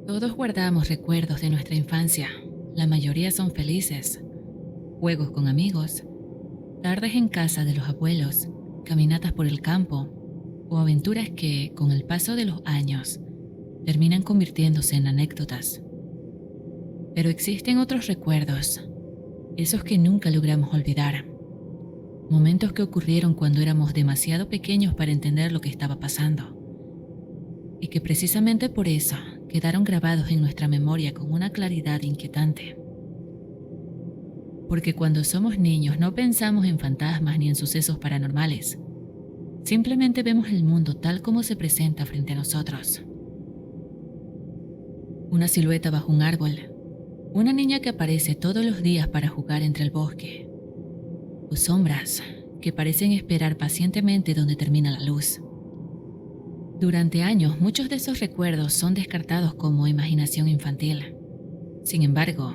Todos guardamos recuerdos de nuestra infancia. La mayoría son felices. Juegos con amigos, tardes en casa de los abuelos, caminatas por el campo o aventuras que, con el paso de los años, terminan convirtiéndose en anécdotas. Pero existen otros recuerdos, esos que nunca logramos olvidar. Momentos que ocurrieron cuando éramos demasiado pequeños para entender lo que estaba pasando. Y que precisamente por eso quedaron grabados en nuestra memoria con una claridad inquietante. Porque cuando somos niños no pensamos en fantasmas ni en sucesos paranormales. Simplemente vemos el mundo tal como se presenta frente a nosotros. Una silueta bajo un árbol. Una niña que aparece todos los días para jugar entre el bosque. O sombras que parecen esperar pacientemente donde termina la luz. Durante años, muchos de esos recuerdos son descartados como imaginación infantil. Sin embargo,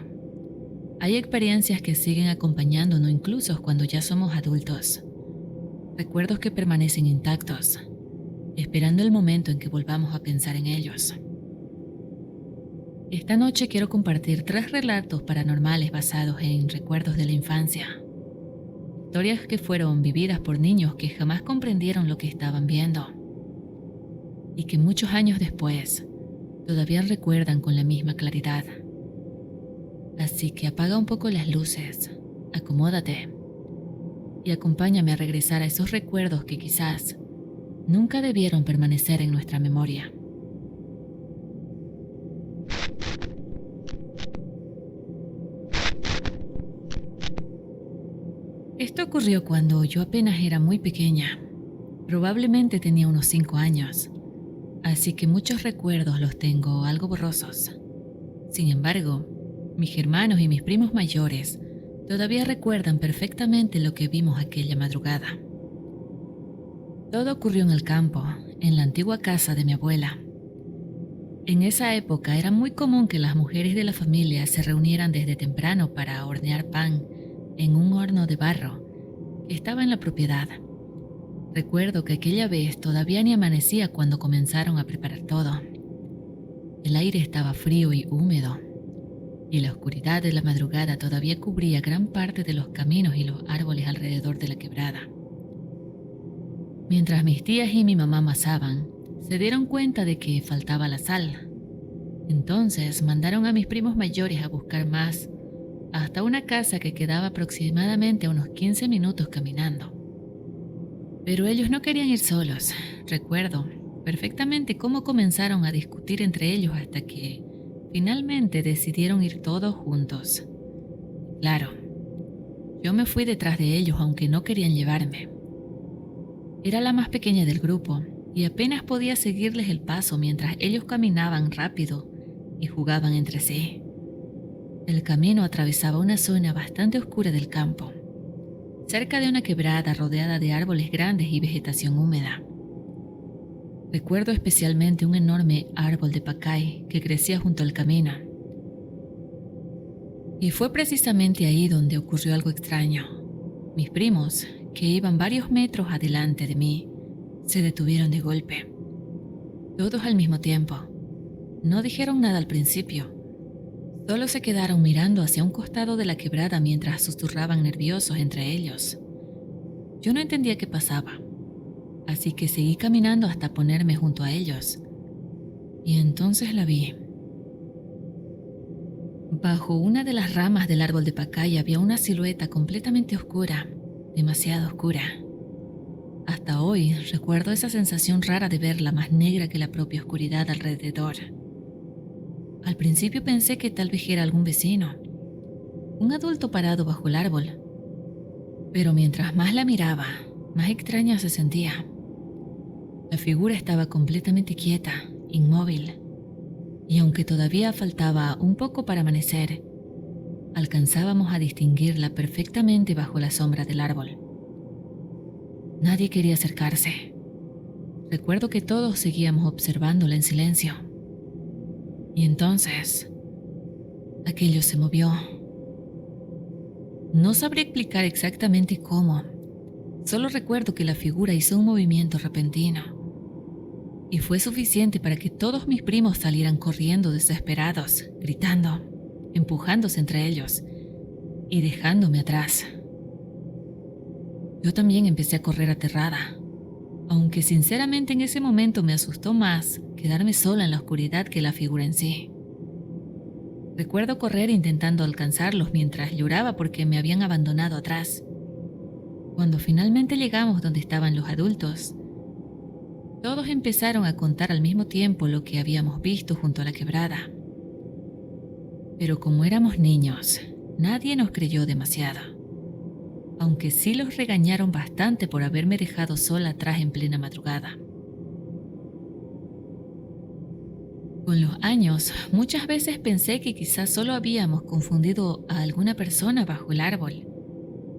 hay experiencias que siguen acompañándonos incluso cuando ya somos adultos. Recuerdos que permanecen intactos, esperando el momento en que volvamos a pensar en ellos. Esta noche quiero compartir 3 relatos paranormales basados en recuerdos de la infancia. Historias que fueron vividas por niños que jamás comprendieron lo que estaban viendo. Y que muchos años después todavía recuerdan con la misma claridad. Así que apaga un poco las luces, acomódate y acompáñame a regresar a esos recuerdos que quizás nunca debieron permanecer en nuestra memoria. Esto ocurrió cuando yo apenas era muy pequeña. Probablemente tenía unos 5 años, así que muchos recuerdos los tengo algo borrosos. Sin embargo, mis hermanos y mis primos mayores todavía recuerdan perfectamente lo que vimos aquella madrugada. Todo ocurrió en el campo, en la antigua casa de mi abuela. En esa época era muy común que las mujeres de la familia se reunieran desde temprano para hornear pan en un horno de barro que estaba en la propiedad. Recuerdo que aquella vez todavía ni amanecía cuando comenzaron a preparar todo. El aire estaba frío y húmedo, y la oscuridad de la madrugada todavía cubría gran parte de los caminos y los árboles alrededor de la quebrada. Mientras mis tías y mi mamá amasaban, se dieron cuenta de que faltaba la sal. Entonces mandaron a mis primos mayores a buscar más, hasta una casa que quedaba aproximadamente a unos 15 minutos caminando. Pero ellos no querían ir solos. Recuerdo perfectamente cómo comenzaron a discutir entre ellos hasta que finalmente decidieron ir todos juntos. Claro, yo me fui detrás de ellos aunque no querían llevarme. Era la más pequeña del grupo y apenas podía seguirles el paso mientras ellos caminaban rápido y jugaban entre sí. El camino atravesaba una zona bastante oscura del campo, cerca de una quebrada rodeada de árboles grandes y vegetación húmeda. Recuerdo especialmente un enorme árbol de pacay que crecía junto al camino. Y fue precisamente ahí donde ocurrió algo extraño. Mis primos, que iban varios metros adelante de mí, se detuvieron de golpe. Todos al mismo tiempo. No dijeron nada al principio. Solo se quedaron mirando hacia un costado de la quebrada mientras susurraban nerviosos entre ellos. Yo no entendía qué pasaba, así que seguí caminando hasta ponerme junto a ellos. Y entonces la vi. Bajo una de las ramas del árbol de pacaya había una silueta completamente oscura, demasiado oscura. Hasta hoy recuerdo esa sensación rara de verla más negra que la propia oscuridad alrededor. Al principio pensé que tal vez era algún vecino, un adulto parado bajo el árbol. Pero mientras más la miraba, más extraña se sentía. La figura estaba completamente quieta, inmóvil, y aunque todavía faltaba un poco para amanecer, alcanzábamos a distinguirla perfectamente bajo la sombra del árbol. Nadie quería acercarse. Recuerdo que todos seguíamos observándola en silencio. Y entonces, aquello se movió. No sabría explicar exactamente cómo. Solo recuerdo que la figura hizo un movimiento repentino. y fue suficiente para que todos mis primos salieran corriendo desesperados, gritando, empujándose entre ellos y dejándome atrás. Yo también empecé a correr aterrada, aunque sinceramente en ese momento me asustó más quedarme sola en la oscuridad que la figura en sí. Recuerdo correr intentando alcanzarlos mientras lloraba porque me habían abandonado atrás. Cuando finalmente llegamos donde estaban los adultos, todos empezaron a contar al mismo tiempo lo que habíamos visto junto a la quebrada. Pero como éramos niños, nadie nos creyó demasiado, aunque sí los regañaron bastante por haberme dejado sola atrás en plena madrugada. Con los años, muchas veces pensé que quizás solo habíamos confundido a alguna persona bajo el árbol,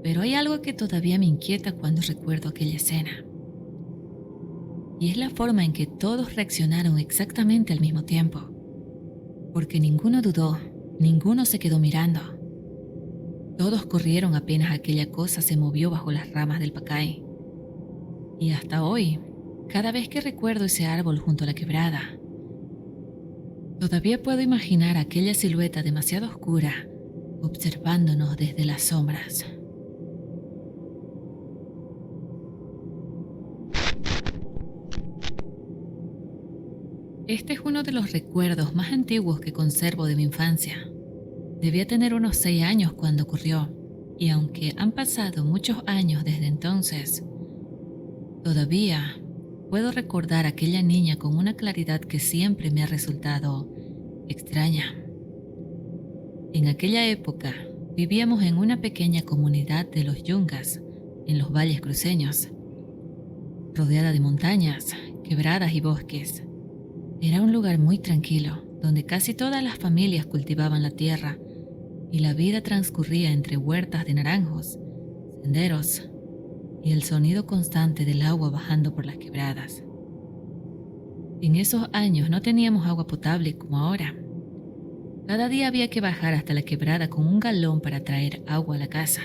pero hay algo que todavía me inquieta cuando recuerdo aquella escena. Y es la forma en que todos reaccionaron exactamente al mismo tiempo, porque ninguno dudó, ninguno se quedó mirando. Todos corrieron apenas aquella cosa se movió bajo las ramas del pacay. Y hasta hoy, cada vez que recuerdo ese árbol junto a la quebrada, todavía puedo imaginar aquella silueta demasiado oscura observándonos desde las sombras. Este es uno de los recuerdos más antiguos que conservo de mi infancia. Debía tener unos 6 años cuando ocurrió, y aunque han pasado muchos años desde entonces, todavía puedo recordar a aquella niña con una claridad que siempre me ha resultado extraña. En aquella época vivíamos en una pequeña comunidad de los Yungas, en los valles cruceños, rodeada de montañas, quebradas y bosques. Era un lugar muy tranquilo, donde casi todas las familias cultivaban la tierra y la vida transcurría entre huertas de naranjos, senderos y el sonido constante del agua bajando por las quebradas. En esos años no teníamos agua potable como ahora. Cada día había que bajar hasta la quebrada con un galón para traer agua a la casa.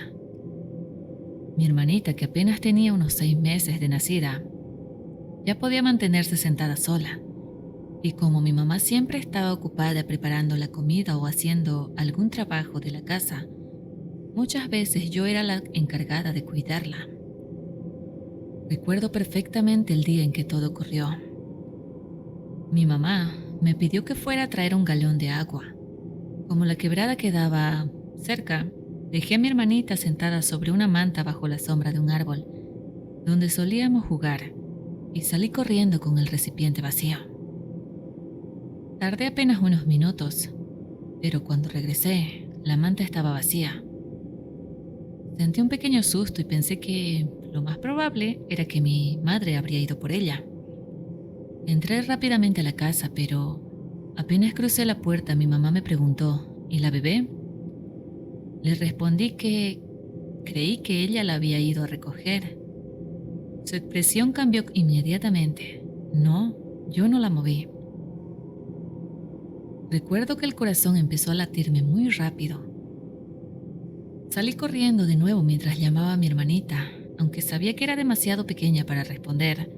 Mi hermanita, que apenas tenía unos 6 meses de nacida, ya podía mantenerse sentada sola. Y como mi mamá siempre estaba ocupada preparando la comida o haciendo algún trabajo de la casa, muchas veces yo era la encargada de cuidarla. Recuerdo perfectamente el día en que todo ocurrió. Mi mamá me pidió que fuera a traer un galón de agua. Como la quebrada quedaba cerca, dejé a mi hermanita sentada sobre una manta bajo la sombra de un árbol, donde solíamos jugar, y salí corriendo con el recipiente vacío. Tardé apenas unos minutos, pero cuando regresé, la manta estaba vacía. Sentí un pequeño susto y pensé que lo más probable era que mi madre habría ido por ella. Entré rápidamente a la casa, pero apenas crucé la puerta, mi mamá me preguntó, ¿y la bebé? Le respondí que creí que ella la había ido a recoger. Su expresión cambió inmediatamente. No, yo no la moví. Recuerdo que el corazón empezó a latirme muy rápido. Salí corriendo de nuevo mientras llamaba a mi hermanita, aunque sabía que era demasiado pequeña para responder.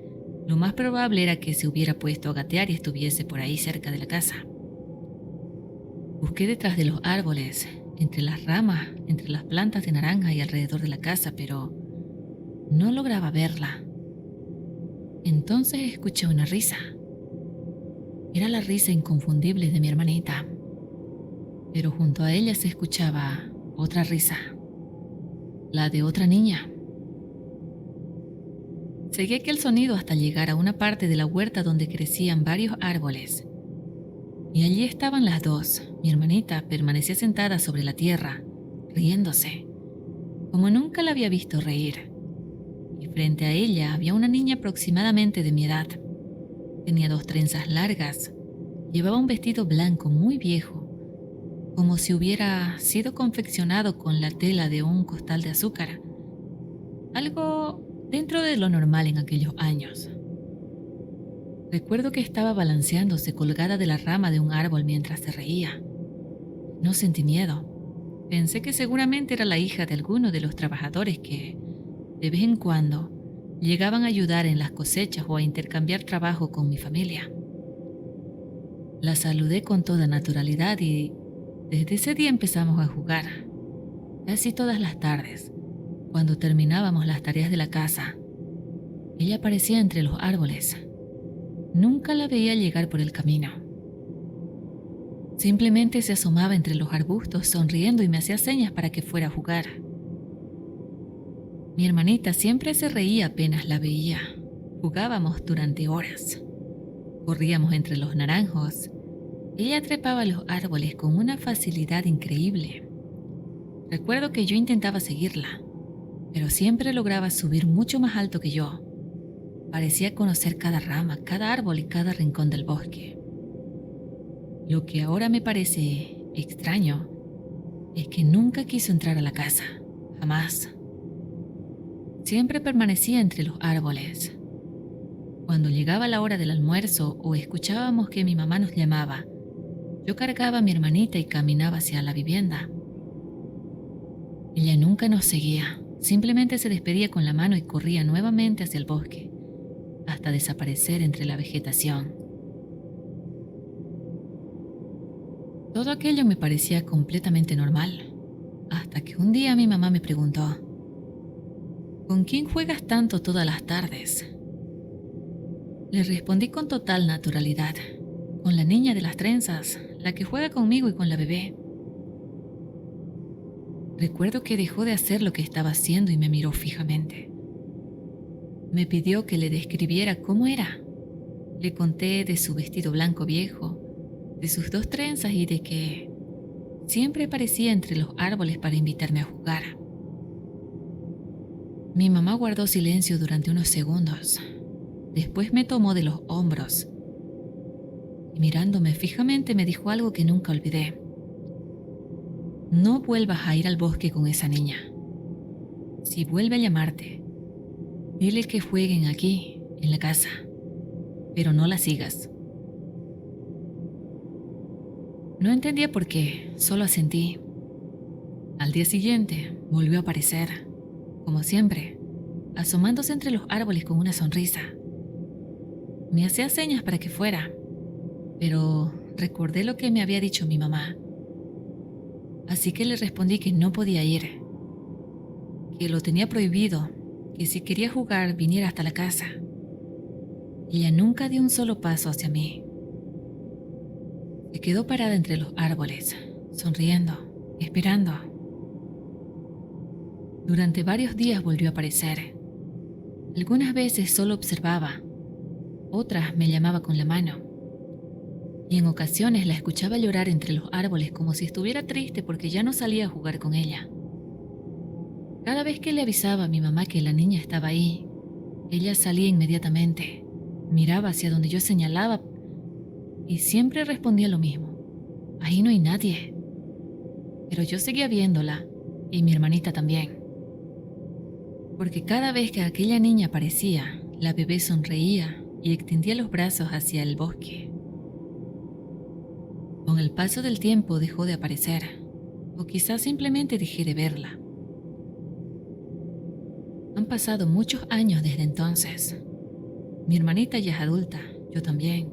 Lo más probable era que se hubiera puesto a gatear y estuviese por ahí cerca de la casa. Busqué detrás de los árboles, entre las ramas, entre las plantas de naranja y alrededor de la casa, pero no lograba verla. Entonces escuché una risa. Era la risa inconfundible de mi hermanita, pero junto a ella se escuchaba otra risa, la de otra niña. Seguí aquel sonido hasta llegar a una parte de la huerta donde crecían varios árboles, y allí estaban las dos. Mi hermanita permanecía sentada sobre la tierra, riéndose, como nunca la había visto reír, y frente a ella había una niña aproximadamente de mi edad. Tenía 2 trenzas largas, llevaba un vestido blanco muy viejo, como si hubiera sido confeccionado con la tela de un costal de azúcar, algo dentro de lo normal en aquellos años. Recuerdo que estaba balanceándose colgada de la rama de un árbol mientras se reía. No sentí miedo. Pensé que seguramente era la hija de alguno de los trabajadores que, de vez en cuando, llegaban a ayudar en las cosechas o a intercambiar trabajo con mi familia. La saludé con toda naturalidad y desde ese día empezamos a jugar, casi todas las tardes. Cuando terminábamos las tareas de la casa, ella aparecía entre los árboles. Nunca la veía llegar por el camino. Simplemente se asomaba entre los arbustos sonriendo y me hacía señas para que fuera a jugar. Mi hermanita siempre se reía apenas la veía. Jugábamos durante horas. Corríamos entre los naranjos. Ella trepaba los árboles con una facilidad increíble. Recuerdo que yo intentaba seguirla, pero siempre lograba subir mucho más alto que yo. Parecía conocer cada rama, cada árbol y cada rincón del bosque. Lo que ahora me parece extraño es que nunca quiso entrar a la casa, jamás. Siempre permanecía entre los árboles. Cuando llegaba la hora del almuerzo o escuchábamos que mi mamá nos llamaba, yo cargaba a mi hermanita y caminaba hacia la vivienda. Ella nunca nos seguía, simplemente se despedía con la mano y corría nuevamente hacia el bosque, hasta desaparecer entre la vegetación. Todo aquello me parecía completamente normal, hasta que un día mi mamá me preguntó: ¿con quién juegas tanto todas las tardes? Le respondí con total naturalidad: con la niña de las trenzas, la que juega conmigo y con la bebé. Recuerdo que dejó de hacer lo que estaba haciendo y me miró fijamente. Me pidió que le describiera cómo era. Le conté de su vestido blanco viejo, de sus 2 trenzas y de que siempre aparecía entre los árboles para invitarme a jugar. Mi mamá guardó silencio durante unos segundos. Después me tomó de los hombros y mirándome fijamente me dijo algo que nunca olvidé: no vuelvas a ir al bosque con esa niña. Si vuelve a llamarte, dile que jueguen aquí, en la casa, pero no la sigas. No entendía por qué, solo asentí. Al día siguiente volvió a aparecer, como siempre, asomándose entre los árboles con una sonrisa. Me hacía señas para que fuera, pero recordé lo que me había dicho mi mamá. Así que le respondí que no podía ir, que lo tenía prohibido, que si quería jugar viniera hasta la casa. Ella nunca dio un solo paso hacia mí. Se quedó parada entre los árboles, sonriendo, esperando. Durante varios días volvió a aparecer. Algunas veces solo observaba, otras me llamaba con la mano. Y en ocasiones la escuchaba llorar entre los árboles como si estuviera triste porque ya no salía a jugar con ella. Cada vez que le avisaba a mi mamá que la niña estaba ahí, ella salía inmediatamente, miraba hacia donde yo señalaba y siempre respondía lo mismo: ahí no hay nadie. Pero yo seguía viéndola y mi hermanita también. Porque cada vez que aquella niña aparecía, la bebé sonreía y extendía los brazos hacia el bosque. Con el paso del tiempo dejó de aparecer, o quizás simplemente dejé de verla. Han pasado muchos años desde entonces. Mi hermanita ya es adulta, yo también.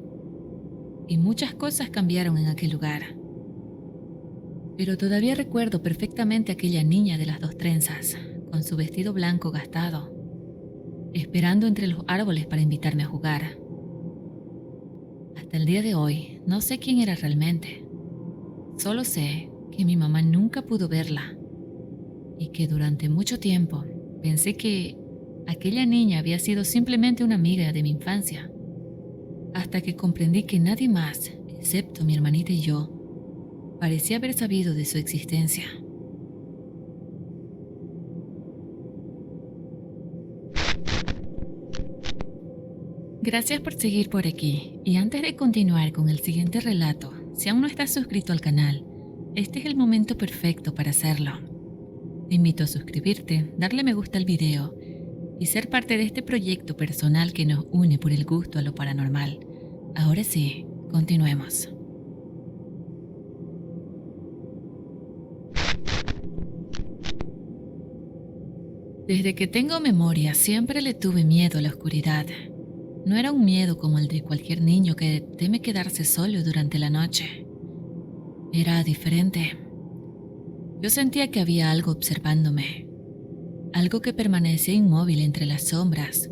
Y muchas cosas cambiaron en aquel lugar. Pero todavía recuerdo perfectamente aquella niña de las 2 trenzas, con su vestido blanco gastado, esperando entre los árboles para invitarme a jugar. Hasta el día de hoy, no sé quién era realmente. Solo sé que mi mamá nunca pudo verla y que durante mucho tiempo pensé que aquella niña había sido simplemente una amiga de mi infancia, hasta que comprendí que nadie más, excepto mi hermanita y yo, parecía haber sabido de su existencia. Gracias por seguir por aquí, y antes de continuar con el siguiente relato, si aún no estás suscrito al canal, este es el momento perfecto para hacerlo. Te invito a suscribirte, darle me gusta al video y ser parte de este proyecto personal que nos une por el gusto a lo paranormal. Ahora sí, continuemos. Desde que tengo memoria siempre le tuve miedo a la oscuridad. No era un miedo como el de cualquier niño que teme quedarse solo durante la noche. Era diferente. Yo sentía que había algo observándome, algo que permanecía inmóvil entre las sombras,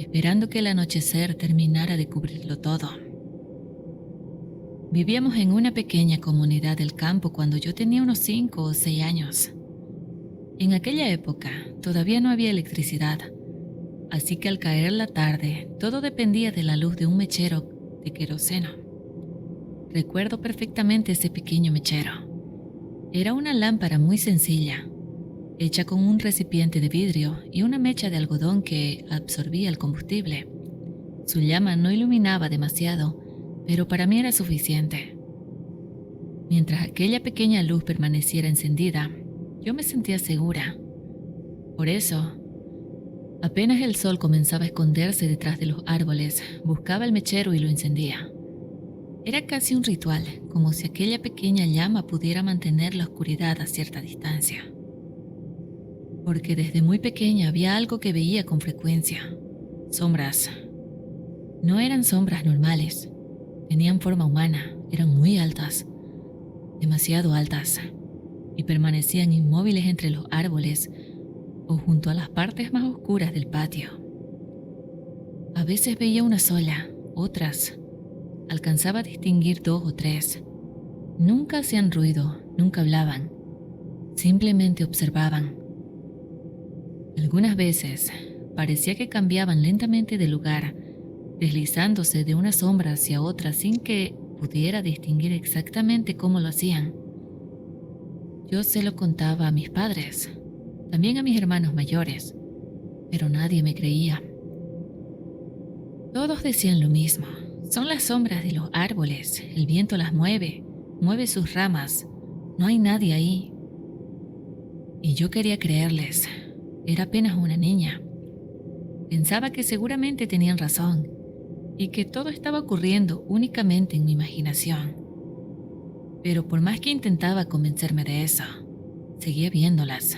esperando que el anochecer terminara de cubrirlo todo. Vivíamos en una pequeña comunidad del campo cuando yo tenía unos 5 o 6 años. En aquella época todavía no había electricidad, así que al caer la tarde todo dependía de la luz de un mechero de queroseno. Recuerdo perfectamente ese pequeño mechero. Era una lámpara muy sencilla, hecha con un recipiente de vidrio y una mecha de algodón que absorbía el combustible. Su llama no iluminaba demasiado, pero para mí era suficiente. Mientras aquella pequeña luz permaneciera encendida, yo me sentía segura. Por eso, apenas el sol comenzaba a esconderse detrás de los árboles, buscaba el mechero y lo encendía. Era casi un ritual, como si aquella pequeña llama pudiera mantener la oscuridad a cierta distancia. Porque desde muy pequeña había algo que veía con frecuencia: sombras. No eran sombras normales, tenían forma humana, eran muy altas, demasiado altas, y permanecían inmóviles entre los árboles o junto a las partes más oscuras del patio. A veces veía una sola, otras alcanzaba a distinguir 2 o 3. Nunca hacían ruido, nunca hablaban, simplemente observaban. Algunas veces parecía que cambiaban lentamente de lugar, deslizándose de una sombra hacia otra sin que pudiera distinguir exactamente cómo lo hacían. Yo se lo contaba a mis padres, también a mis hermanos mayores, pero nadie me creía. Todos decían lo mismo: son las sombras de los árboles, el viento las mueve, mueve sus ramas, no hay nadie ahí. Y yo quería creerles, era apenas una niña. Pensaba que seguramente tenían razón y que todo estaba ocurriendo únicamente en mi imaginación. Pero por más que intentaba convencerme de eso, seguía viéndolas.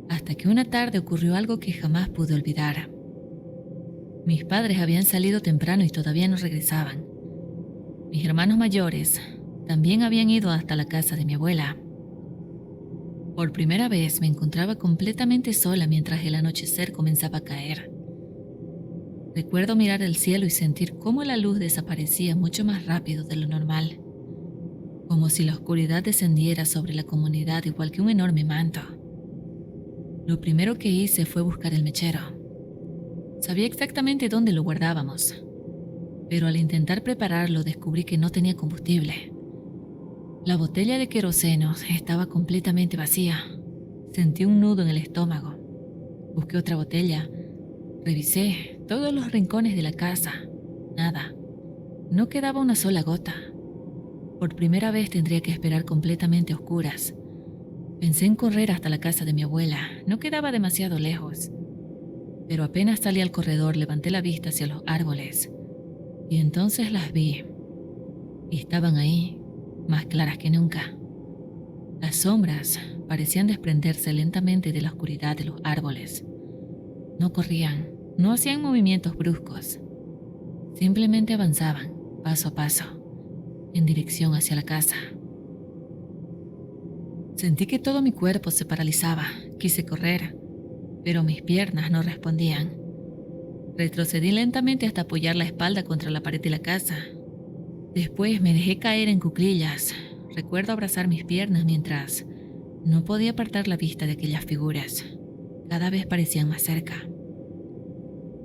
Hasta que una tarde ocurrió algo que jamás pude olvidar. Mis padres habían salido temprano y todavía no regresaban. Mis hermanos mayores también habían ido hasta la casa de mi abuela. Por primera vez me encontraba completamente sola mientras el anochecer comenzaba a caer. Recuerdo mirar el cielo y sentir cómo la luz desaparecía mucho más rápido de lo normal, como si la oscuridad descendiera sobre la comunidad igual que un enorme manto. Lo primero que hice fue buscar el mechero. Sabía exactamente dónde lo guardábamos, pero al intentar prepararlo descubrí que no tenía combustible. La botella de queroseno estaba completamente vacía. Sentí un nudo en el estómago. Busqué otra botella. Revisé todos los rincones de la casa. Nada. No quedaba una sola gota. Por primera vez tendría que esperar completamente a oscuras. Pensé en correr hasta la casa de mi abuela. No quedaba demasiado lejos. Pero apenas salí al corredor, levanté la vista hacia los árboles. Y entonces las vi. Y estaban ahí, más claras que nunca. Las sombras parecían desprenderse lentamente de la oscuridad de los árboles. No corrían, no hacían movimientos bruscos. Simplemente avanzaban, paso a paso, en dirección hacia la casa. Sentí que todo mi cuerpo se paralizaba. Quise correr, pero mis piernas no respondían. Retrocedí lentamente hasta apoyar la espalda contra la pared de la casa. Después me dejé caer en cuclillas. Recuerdo abrazar mis piernas mientras no podía apartar la vista de aquellas figuras. Cada vez parecían más cerca.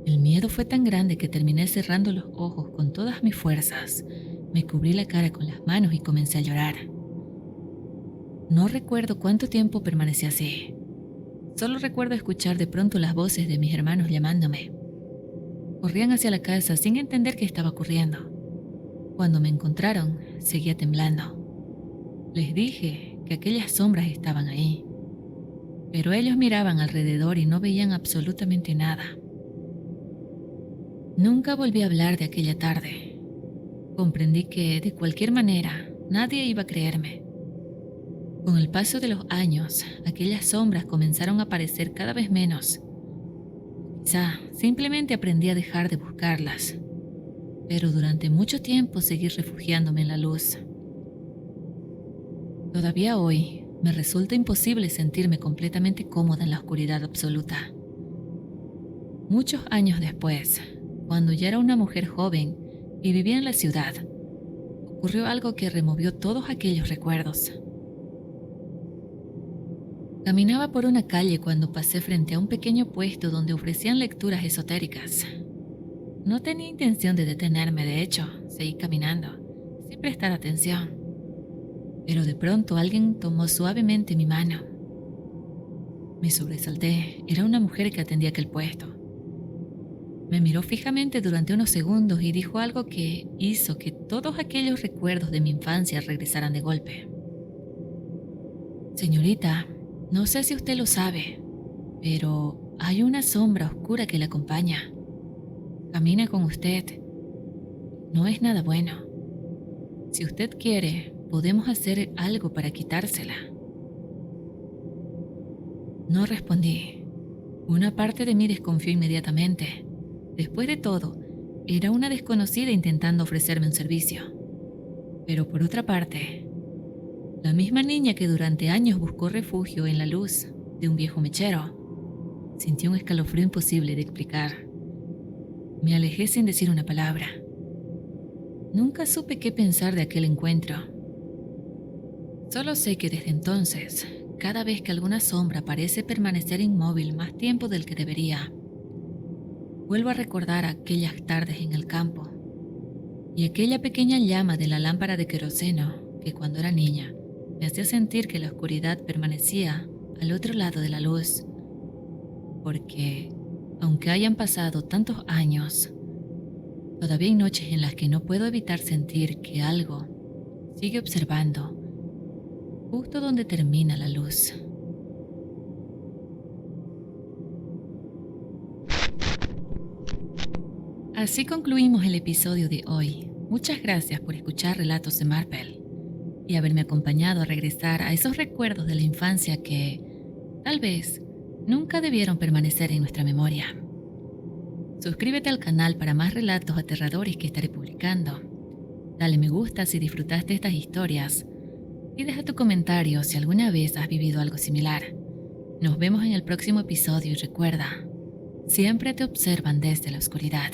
El miedo fue tan grande que terminé cerrando los ojos con todas mis fuerzas. Me cubrí la cara con las manos y comencé a llorar. No recuerdo cuánto tiempo permanecí así. Solo recuerdo escuchar de pronto las voces de mis hermanos llamándome. Corrían hacia la casa sin entender qué estaba ocurriendo. Cuando me encontraron, seguía temblando. Les dije que aquellas sombras estaban ahí, pero ellos miraban alrededor y no veían absolutamente nada. Nunca volví a hablar de aquella tarde. Comprendí que, de cualquier manera, nadie iba a creerme. Con el paso de los años, aquellas sombras comenzaron a aparecer cada vez menos. Quizá simplemente aprendí a dejar de buscarlas, pero durante mucho tiempo seguí refugiándome en la luz. Todavía hoy me resulta imposible sentirme completamente cómoda en la oscuridad absoluta. Muchos años después, cuando ya era una mujer joven y vivía en la ciudad, ocurrió algo que removió todos aquellos recuerdos. Caminaba por una calle cuando pasé frente a un pequeño puesto donde ofrecían lecturas esotéricas. No tenía intención de detenerme, de hecho, seguí caminando, sin prestar atención. Pero de pronto alguien tomó suavemente mi mano. Me sobresalté, era una mujer que atendía aquel puesto. Me miró fijamente durante unos segundos y dijo algo que hizo que todos aquellos recuerdos de mi infancia regresaran de golpe. Señorita, no sé si usted lo sabe, pero hay una sombra oscura que la acompaña. Camina con usted. No es nada bueno. Si usted quiere, podemos hacer algo para quitársela. No respondí. Una parte de mí desconfió inmediatamente. Después de todo, era una desconocida intentando ofrecerme un servicio. Pero por otra parte, la misma niña que durante años buscó refugio en la luz de un viejo mechero, sintió un escalofrío imposible de explicar. Me alejé sin decir una palabra. Nunca supe qué pensar de aquel encuentro. Solo sé que desde entonces, cada vez que alguna sombra parece permanecer inmóvil más tiempo del que debería, vuelvo a recordar aquellas tardes en el campo y aquella pequeña llama de la lámpara de queroseno que cuando era niña me hacía sentir que la oscuridad permanecía al otro lado de la luz, porque, aunque hayan pasado tantos años, todavía hay noches en las que no puedo evitar sentir que algo sigue observando justo donde termina la luz. Así concluimos el episodio de hoy. Muchas gracias por escuchar Relatos de Marvel y haberme acompañado a regresar a esos recuerdos de la infancia que, tal vez, nunca debieron permanecer en nuestra memoria. Suscríbete al canal para más relatos aterradores que estaré publicando. Dale me gusta si disfrutaste estas historias y deja tu comentario si alguna vez has vivido algo similar. Nos vemos en el próximo episodio y recuerda, siempre te observan desde la oscuridad.